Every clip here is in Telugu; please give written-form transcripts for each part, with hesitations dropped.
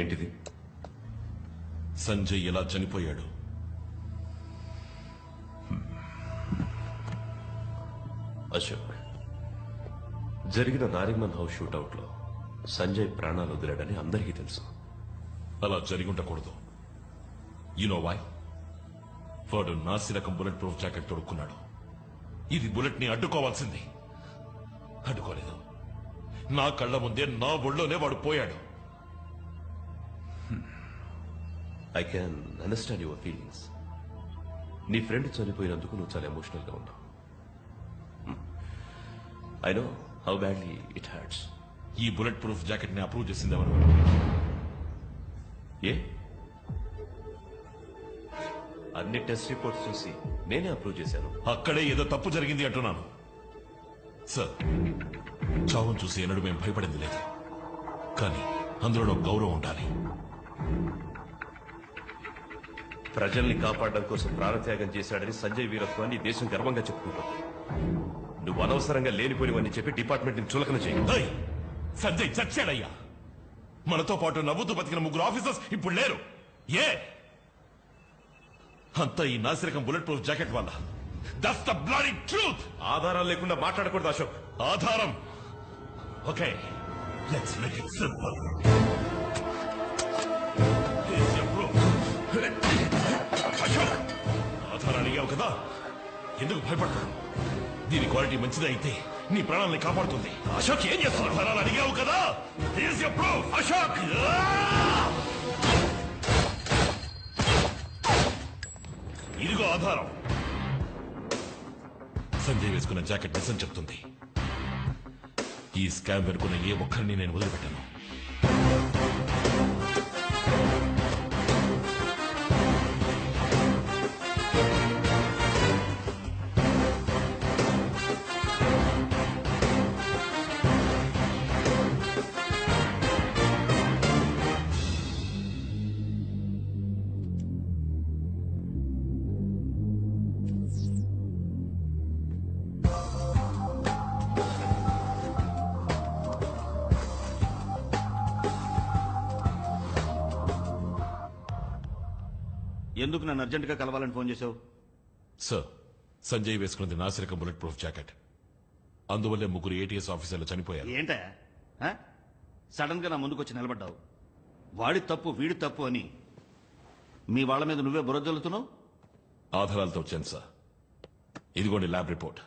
ఏంటిది? సంజయ్ ఎలా చనిపోయాడు? అశోక్, జరిగిన నారిమన్ హౌస్ షూటౌట్ లో సంజయ్ ప్రాణాలు వదిలాడని అందరికీ తెలుసు. అలా జరిగి ఉండకూడదు. You know why? వాడు నాసిరకం బుల్లెట్ ప్రూఫ్ జాకెట్ తొడుక్కున్నాడు. ఇది బుల్లెట్ ని అడ్డుకోవాల్సింది. అడ్డుకోలేదు. నా కళ్ళ ముందే నా ఒళ్ళోనే వాడు పోయాడు. I can understand your feelings. నీ ఫ్రెండ్ చనిపోయినందుకు నువ్వు చాలా ఎమోషనల్ గా ఉన్నావు. I know how badly it hurts. ఈ బుల్లెట్ ప్రూఫ్ జాకెట్ ని అప్రూవ్ చేసింది ఎవరు? ఏ? అన్ని టెస్ట్ రిపోర్ట్స్ చూసి నేనే అప్రూవ్ చేశాను. అక్కడే ఏదో తప్పు జరిగింది అంటున్నాను. సార్, చావును చూసి ఎన్నడూ మేము భయపడింది లేదు. కానీ అందులో గౌరవం ఉండాలి. ప్రజల్ని కాపాడడం కోసం ప్రాణత్యాగం చేశాడని సంజయ్ వీరత్వాన్ని దేశం గర్వంగా చెప్పుకుంటుంది. నువ్వు అనవసరంగా లేనిపోయినవని చెప్పి డిపార్ట్మెంట్ ని చులకన చేయి. సంజయ్ చచ్చాడయ్యా. మనతో పాటు నవ్వుతూ బతికిన 3 ఆఫీసర్స్ ఇప్పుడు లేరు. ఏ? అంతా ఈ నాసిరకం బుల్లెట్ ప్రూఫ్ జాకెట్ వల్ల. That's the bloody truth. ఆధారాలు లేకుండా మాట్లాడకూడదు అశోక్. ఆధారం? Okay, let's make it simple. ఆధారాలు అడిగావు కదా, ఎందుకు భయపడతావు? దీని క్వాలిటీ మంచిది అయితే నీ ప్రాణాలని కాపాడుతుంది. అశోక్, ఏం చేస్తావు? ఆధారాలు అడిగావు కదా, అశోక్. ఇదిగో ఆధారం. సంజయ్ వేసుకున్న జాకెట్ నిజం చెప్తుంది. ఈ స్కామ్ వెనుకున్న ఏ ఒక్కరిని నేను వదిలిపెట్టాను. ఎందుకు నన్ను అర్జెంటుగా కలవాలని ఫోన్ చేశావు? సార్, సంజయ్ వేసుకున్నది నాసిరకం బుల్లెట్ ప్రూఫ్ జాకెట్. అందువల్లే 3 ఏటీఎస్ ఆఫీసర్లు చనిపోయారు. ఏంటా సడన్ గా నా ముందుకొచ్చి నిలబడ్డావు? వాడి తప్పు వీడి తప్పు అని మీ వాళ్ళ మీద నువ్వే బురద జల్లుతున్నావు. ఆధారాలతో వచ్చాను సార్. ఇదిగోండి ల్యాబ్ రిపోర్ట్.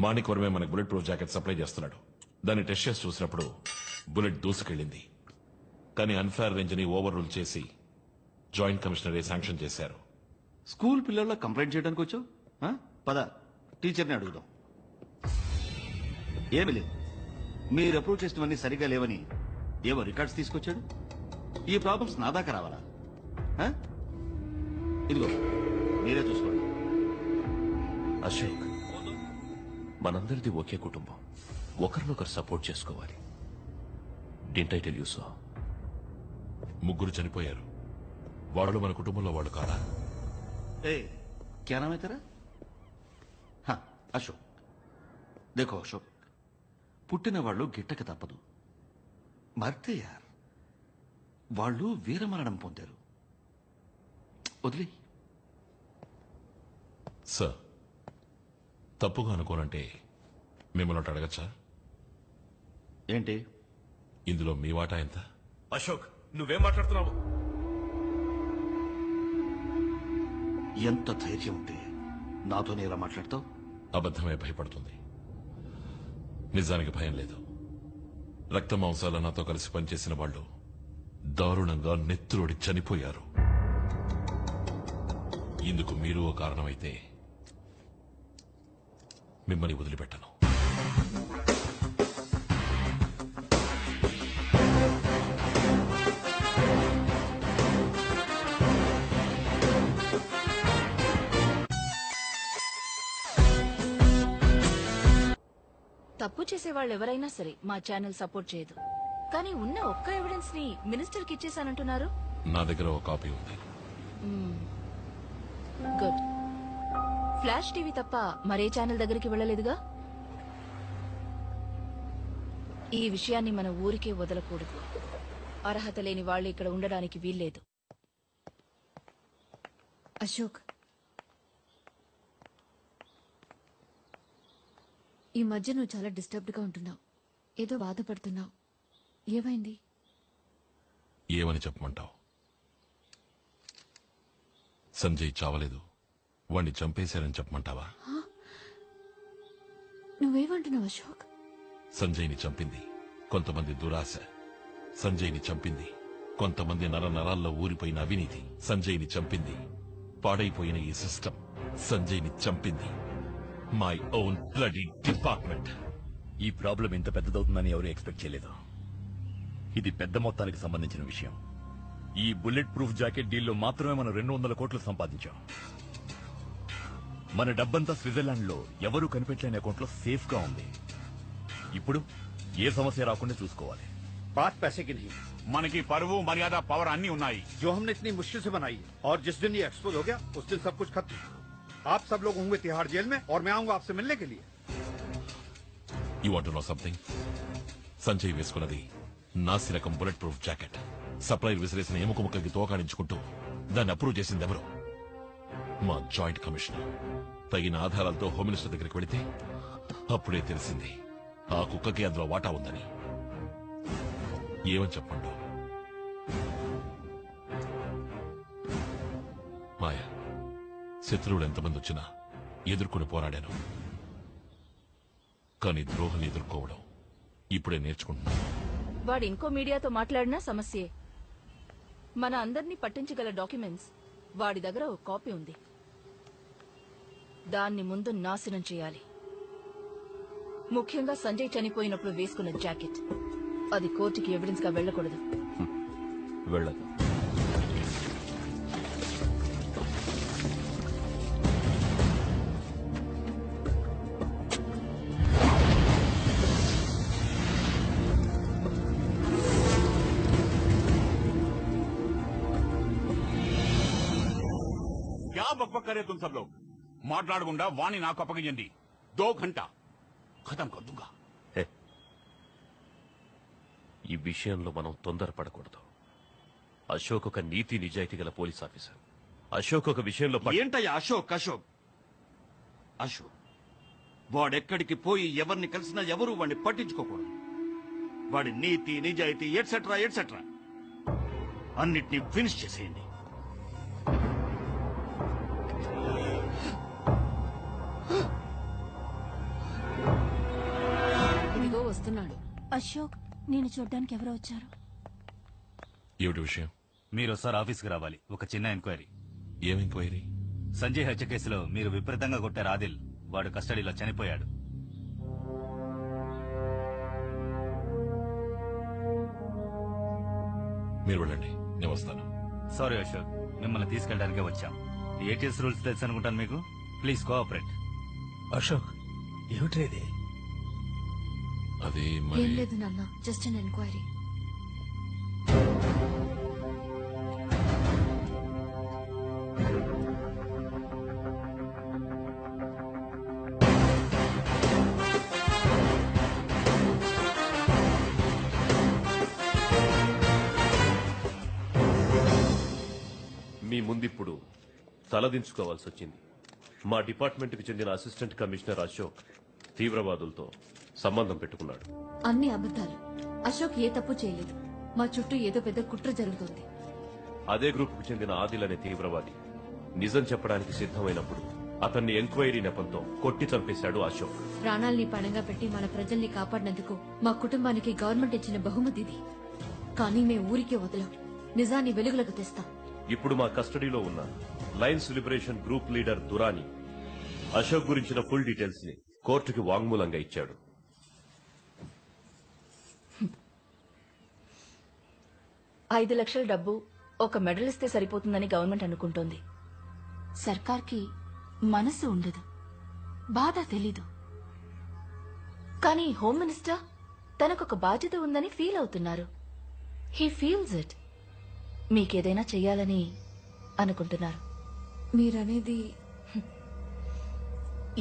మాణిక్ వర్మే మనకు బుల్లెట్ ప్రూఫ్ జాకెట్ సప్లై చేస్తున్నాడు. దాన్ని టెస్ట్ చేసి చూసినప్పుడు బుల్లెట్ దూసుకెళ్ళింది. కానీ అన్ఫేర్ రేంజ్ ని ఓవర్ రూల్ చేసి జాయింట్ కమిషనరే శాంక్షన్ చేశారు. స్కూల్ పిల్లల్లో కంప్లైంట్ చేయడానికి వచ్చావు? పద, టీచర్ని అడుగుదాం. ఏమి లేదు, మీరు అప్రూవ్ చేసినవన్నీ సరిగా లేవని ఏవో రికార్డ్స్ తీసుకొచ్చాడు. ఈ ప్రాబ్లమ్స్ నా దాకా రావాలా? ఇదిగో మీరే చూసుకోండి. అశోక్, మనందరిది ఒకే కుటుంబం. ఒకరినొకరు సపోర్ట్ చేసుకోవాలి. Didn't I tell you so? 3 చనిపోయారు. వాళ్ళు మన కుటుంబంలో వాళ్ళు కాదా? क्या नाम है तेरा? हाँ, अशोक. देखो अशोक, పుట్టిన వాళ్ళు గిట్టక తప్పదు. మర్తే యార్, వాళ్ళు వీరమరణం పొందారు. వదిలే. సార్, తప్పుగా అనుకోనంటే మిమ్మల్ని అడగచ్చా? ఏంటి ఇందులో మీ వాటా ఎంత? అశోక్, నువ్వేం మాట్లాడుతున్నావు? ఎంత ధైర్యం ఉంటే నాతోనే ఇలా మాట్లాడతావు? అబద్ధమే భయపడుతుంది. నిజానికి భయం లేదు. రక్త మాంసాల నాతో కలిసి పనిచేసిన వాళ్ళు దారుణంగా నెత్తురోడి చనిపోయారు. ఇందుకు మీరు ఓ కారణమైతే మిమ్మల్ని వదిలిపెట్టను. తప్పు చేసే వాళ్ళు ఎవరైనా సరే మా ఛానల్ సపోర్ట్ చేయదు. కానీ ఉన్న ఒక్క ఎవిడెన్స్ ని మినిస్టర్ కి ఇచ్చేసానంటున్నారు. నా దగ్గర ఒక కాపీ ఉంది. గుడ్. ఫ్లాష్ టీవీ తప్ప మరే ఛానల్ దగ్గరికి వెళ్ళలేదుగా. ఈ విషయాన్ని మన ఊరికే వదలకూడదు. అర్హత లేని వాళ్ళు ఇక్కడ ఉండడానికి వీల్లేదు. అశోక్, ఈ మధ్య నువ్వు చాలా డిస్టర్బ్డ్ గా ఉంటున్నావు. ఏదో బాధపడుతున్నావు. ఏమైంది? ఏమని చెప్పమంటావు? సంజయ్ చావలేదు, వాణ్ణి చంపేశారని చెప్పమంటావా? నువ్వేమంటున్నావు అశోక్? సంజయ్ని చంపింది కొంతమంది దురాశ. సంజయ్ని చంపింది కొంతమంది నరాల్లో ఊరిపోయిన అవినీతి. సంజయ్ని చంపింది పాడైపోయిన ఈ సిస్టమ్. సంజయ్ని చంపింది మై ఓన్ బ్లడీ డిపార్ట్మెంట్. ఈ ప్రాబ్లం ఇంత పెద్దదవుతుందని ఎవరూ ఎక్స్పెక్ట్ చేయలేదు. ఇది పెద్ద మొత్తానికి సంబంధించిన విషయం. ఈ బుల్లెట్ ప్రూఫ్ జాకెట్ డీల్లో మాత్రమే మనం 200 కోట్లు సంపాదించాం. మన డబ్బంతా స్విట్జర్లాండ్ లో ఎవరూ కనిపెట్టలేని అకౌంట్ లో సేఫ్ గా ఉంది. ఇప్పుడు ఏ సమస్య రాకుండా చూసుకోవాలి. बात पैसे की नहीं, మనకి పరువు మర్యాద పవర్ అన్ని ఉన్నాయి. जो हमने इतनी मुश्किल से बनाई है, और जिस दिन ये एक्सपोज हो गया उस दिन सब कुछ खत्म. आप सब लोग होंगे तिहाड़ जेल में और मैं आऊंगा आपसे मिलने के लिए. You want to know something? Sanjay వేసుకున్నది నాసి రకం బుల్లెట్ ప్రూఫ్ జాకెట్. సప్లైర్ విసిరేసిన ఎముక ముక్కకి తోకాడించుకుంటూ దాన్ని అప్రూవ్ చేసింది ఎవరు? మా జాయింట్ కమిషనర్. తగిన ఆధారాలతో హోమ్ మినిస్టర్ దగ్గరికి వెళితే అప్పుడే తెలిసింది ఆ కుక్కకి అందులో వాటా ఉందని. ఏమని చెప్పండు? మాయా, శత్రువులు ఎంతమంది వచ్చినా ఎదుర్కొని పోరాడాను. కానీ ద్రోహం ఎదుర్కోవడం ఇప్పుడే నేర్చుకుంటున్నాను. వాడు ఇంకో మీడియాతో మాట్లాడినా సమస్యే. మన అందర్నీ పట్టించగల డాక్యుమెంట్స్ వాడి దగ్గర ఒక కాపీ ఉంది. దాన్ని ముందు నాశనం చేయాలి. ముఖ్యంగా సంజయ్ చనిపోయినప్పుడు వేసుకున్న జాకెట్. అది కోర్టుకి ఎవిడెన్స్ గా వెళ్ళకూడదు. వెళ్ళదు. क्या बकबक करे तुम सब लोग? మాట్లాడకుండా వాణ్ణి నాకు అప్పగించండి. 2 घंटा ఖతం కర్ दूंगा. ఈ విషయంలో మనం తొందరపడకూడదు. అశోక్ ఒక నీతి నిజాయితీ గల పోలీస్ ఆఫీసర్. అశోక్ ఒక విషయంలో ఏంటయ్యా అశోక్? అశోక్ వాడెక్కడికి పోయి ఎవరిని కలిసినా ఎవరు వాడిని పట్టించుకోకూడదు. వాడి నీతి నిజాయితీ ఎట్సెట్రా ఎట్సెట్రా అన్నిటినీ ఫినిష్ చేసేయండి. ఇదిగో వస్తున్నాడు. అశోక్, నేను చూడ్డానికి ఎవరో వచ్చారు. ఏమిటి విషయం? మీరు ఒకసారి ఆఫీస్కి రావాలి. ఒక చిన్న ఎంక్వైరీ. ఏం ఎంక్వైరీ? సంజయ్ హత్య కేసులో మీరు విపరీతంగా కొట్టారు ఆదిల్. వాడు కస్టడీలో చనిపోయాడు. మీరు వెళ్ళండి, నేను వస్తాను. సారీ అశోక్, మిమ్మల్ని తీసుకెళ్ళడానికే వచ్చాం. ఏటీఎస్ రూల్స్ తెలుసు అనుకుంటాను మీకు. Please cooperate. अशोक, ఏమిటి? అది ఏం మరి లేదు నాన్న, జస్ట్ అన్ ఎంక్వైరీ. మీ ముందిప్పుడు తలదించుకోవాల్సి వచ్చింది. మా డిపార్ట్మెంట్కి చెందిన అసిస్టెంట్ కమిషనర్ అశోక్ తీవ్రవాదులతో సంబంధం పెట్టుకున్నాడు. అన్ని అబద్ధాలు. అశోక్ ఏ తప్పు చేయలేదు. మా చుట్టూ ఏదో పెద్ద కుట్ర జరుగుతోంది. అదే గ్రూప్కు చెందిన ఆదిల్ అనే తీవ్రవాది నిజం చెప్పడానికి సిద్ధమైనప్పుడు అతన్ని ఎంక్వైరీ నెపంతో కొట్టి చంపేశాడు అశోక్. ప్రాణాల్ని పణంగా పెట్టి మన ప్రజల్ని కాపాడినందుకు మా కుటుంబానికి గవర్నమెంట్ ఇచ్చిన బహుమతి ఇది. కానీ మేము ఊరికే వదలం. నిజాన్ని వెలుగులకు తెస్తాం. ఇప్పుడు మా కస్టడీలో ఉన్న Lions liberation group leader Durani Ashok గురించిన ఫుల్ డీటెయిల్స్ ని కోర్టుకి వాంగ్మూలంగా ఇచ్చాడు. ఐదు లక్షల డబ్బు ఒక మెడల్ ఇస్తే సరిపోతుందని గవర్నమెంట్ అనుకుంటోంది. సర్కార్కి మనసు ఉండదు, బాధ తెలీదు. కానీ హోమ్ మినిస్టర్ తనకొక బాధ్యత ఉందని ఫీల్ అవుతున్నారు. He feels it. మీకేదైనా చెయ్యాలని అనుకుంటున్నారు. మీరనేది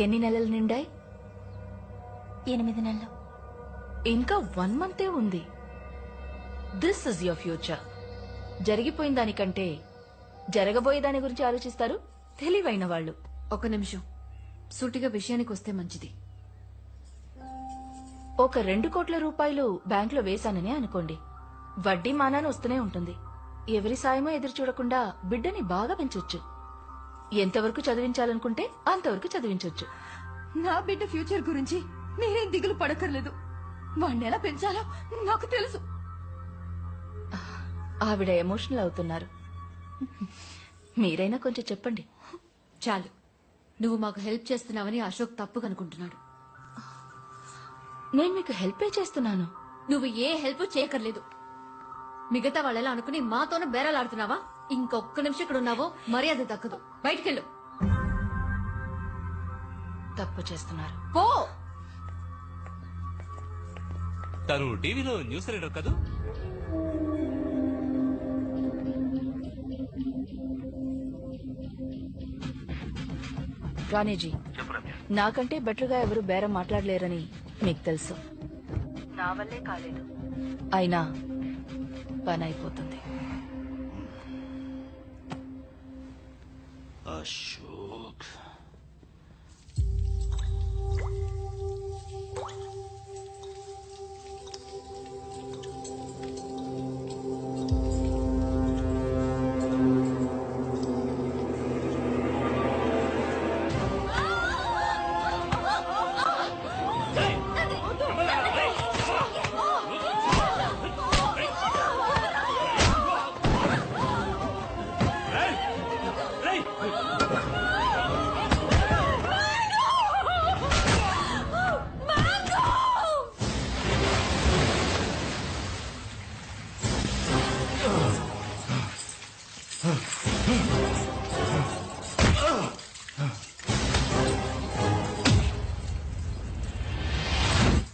ఎన్ని నెలలు నిండాయి? 8 నెలలు. ఇంకా 1 మంతే ఉంది. This is your future. జరిగిపోయిన దానికంటే జరగబోయే దాని గురించి ఆలోచిస్తారు తెలివైన వాళ్ళు. ఒక నిమిషం, సూటిగా విషయానికి వస్తే మంచిది. ఒక 2 కోట్ల రూపాయలు బ్యాంకులో వేశాననే అనుకోండి. వడ్డీ మానాన వస్తూనే ఉంటుంది. ఎవరి సాయమో ఎదురు చూడకుండా బిడ్డని బాగా పెంచొచ్చు. ఎంతవరకు చదివించాలనుకుంటే అంతవరకు చదివించొచ్చు. నా బిడ్డ ఫ్యూచర్ గురించి మీరేం దిగులు పడక్కర్లేదు. వాణ్ణి ఎలా పెంచాలో నాకు తెలుసు. ఆవిడ ఎమోషనల్ అవుతున్నారు. మీరైనా కొంచెం చెప్పండి. చాలు, నువ్వు మాకు హెల్ప్ చేస్తున్నావని అశోక్ తప్పు కనుకుంటున్నాడు. నేను మీకు హెల్పే చేస్తున్నాను. నువ్వు ఏ హెల్ప్ చేయక్కర్లేదు. మిగతా వాళ్ళెలా అనుకుని మాతోనే బేరాలాడుతున్నావా? ఇంకొక్క నిమిషం ఇక్కడ ఉన్నావో మర్యాద దక్కదు. బయటికెళ్ళు. తప్పు చేస్తున్నారు. పో. తను టీవీలో న్యూస్ రీడర్ కదూ? రాణేజీ, నాకంటే బెటర్గా ఎవరు బేరం మాట్లాడలేరని మీకు తెలుసు. నా వల్లే కాలేదు, అయినా పని అయిపోతుంది. అశోక్ Huh.